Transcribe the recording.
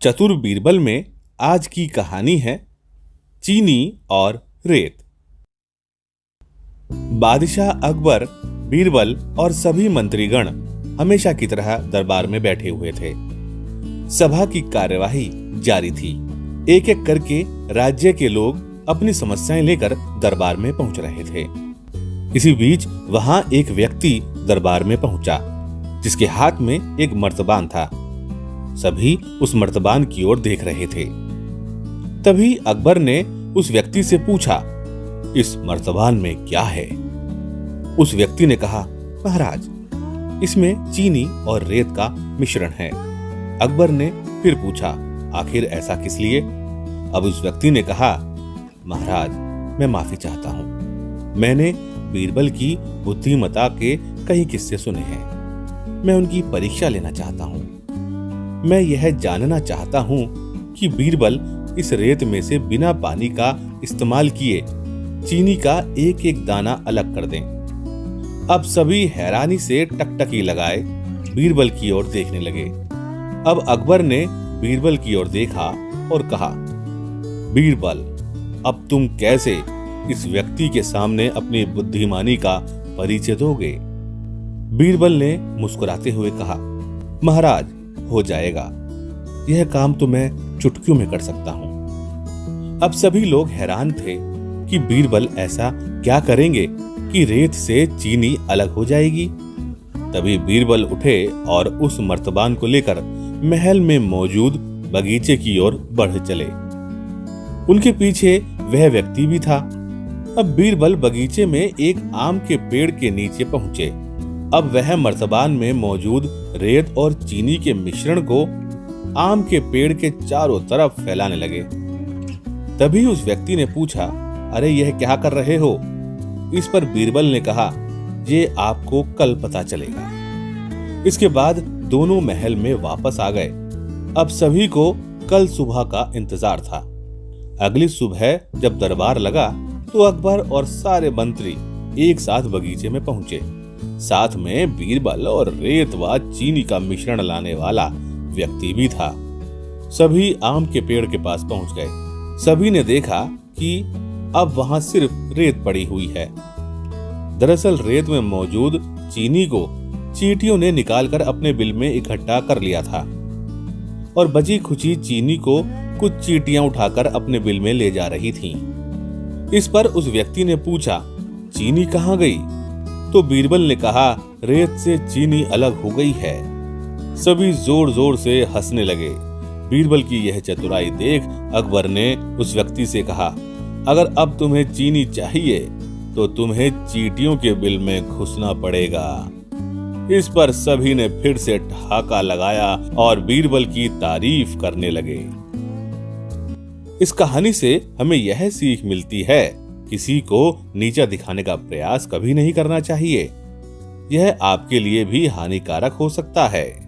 चतुर बीरबल में आज की कहानी है चीनी और रेत। बादशाह अकबर, बीरबल और सभी मंत्रीगण हमेशा की तरह दरबार में बैठे हुए थे। सभा की कार्यवाही जारी थी। एक एक करके राज्य के लोग अपनी समस्याएं लेकर दरबार में पहुंच रहे थे। इसी बीच वहां एक व्यक्ति दरबार में पहुंचा जिसके हाथ में एक मर्तबान था। सभी उस मर्तबान की ओर देख रहे थे। तभी अकबर ने उस व्यक्ति से पूछा, इस मर्तबान में क्या है? उस व्यक्ति ने कहा, महाराज, इसमें चीनी और रेत का मिश्रण है। अकबर ने फिर पूछा, आखिर ऐसा किस लिए? अब उस व्यक्ति ने कहा, महाराज, मैं माफी चाहता हूं। मैंने बीरबल की बुद्धिमत्ता के कई किस्से सुने हैं। मैं उनकी परीक्षा लेना चाहता हूं। मैं यह जानना चाहता हूं कि बीरबल इस रेत में से बिना पानी का इस्तेमाल किए चीनी का एक एक दाना अलग कर दें। अब सभी हैरानी से टकटकी लगाए बीरबल की ओर देखने लगे। अब अकबर ने बीरबल की ओर देखा और कहा, बीरबल, अब तुम कैसे इस व्यक्ति के सामने अपनी बुद्धिमानी का परिचय दोगे? बीरबल ने मुस्कुराते हुए कहा, महाराज, हो जाएगा। यह काम तो मैं चुटकियों में कर सकता हूं। अब सभी लोग हैरान थे कि बीरबल ऐसा क्या करेंगे कि रेत से चीनी अलग हो जाएगी। तभी बीरबल उठे और उस मर्तबान को लेकर महल में मौजूद बगीचे की ओर बढ़ चले। उनके पीछे वह व्यक्ति भी था। अब बीरबल बगीचे में एक आम के पेड़ के नीचे पहुंचे। अब वह मर्तबान में मौजूद रेत और चीनी के मिश्रण को आम के पेड़ के चारों तरफ फैलाने लगे। तभी उस व्यक्ति ने पूछा, अरे यह क्या कर रहे हो? इस पर बीरबल ने कहा, ये आपको कल पता चलेगा। इसके बाद दोनों महल में वापस आ गए। अब सभी को कल सुबह का इंतजार था। अगली सुबह जब दरबार लगा तो अकबर और सारे मंत्री एक साथ बगीचे में पहुंचे। साथ में बीरबल और रेत व चीनी का मिश्रण लाने वाला व्यक्ति भी था। सभी आम के पेड़ के पास पहुंच गए। सभी ने देखा कि अब वहां सिर्फ रेत पड़ी हुई है। दरअसल रेत में मौजूद चीनी को चींटियों ने निकालकर अपने बिल में इकट्ठा कर लिया था और बची खुची चीनी को कुछ चींटियां उठाकर अपने बिल में ले जा रही थीं। इस पर उस व्यक्ति ने पूछा, चीनी कहाँ गई? तो बीरबल ने कहा, रेत से चीनी अलग हो गई है। सभी जोर जोर से हंसने लगे। बीरबल की यह चतुराई देख अकबर ने उस व्यक्ति से कहा, अगर अब तुम्हें चीनी चाहिए तो तुम्हें चींटियों के बिल में घुसना पड़ेगा। इस पर सभी ने फिर से ठहाका लगाया और बीरबल की तारीफ करने लगे। इस कहानी से हमें यह सीख मिलती है, किसी को नीचा दिखाने का प्रयास कभी नहीं करना चाहिए। यह आपके लिए भी हानिकारक हो सकता है।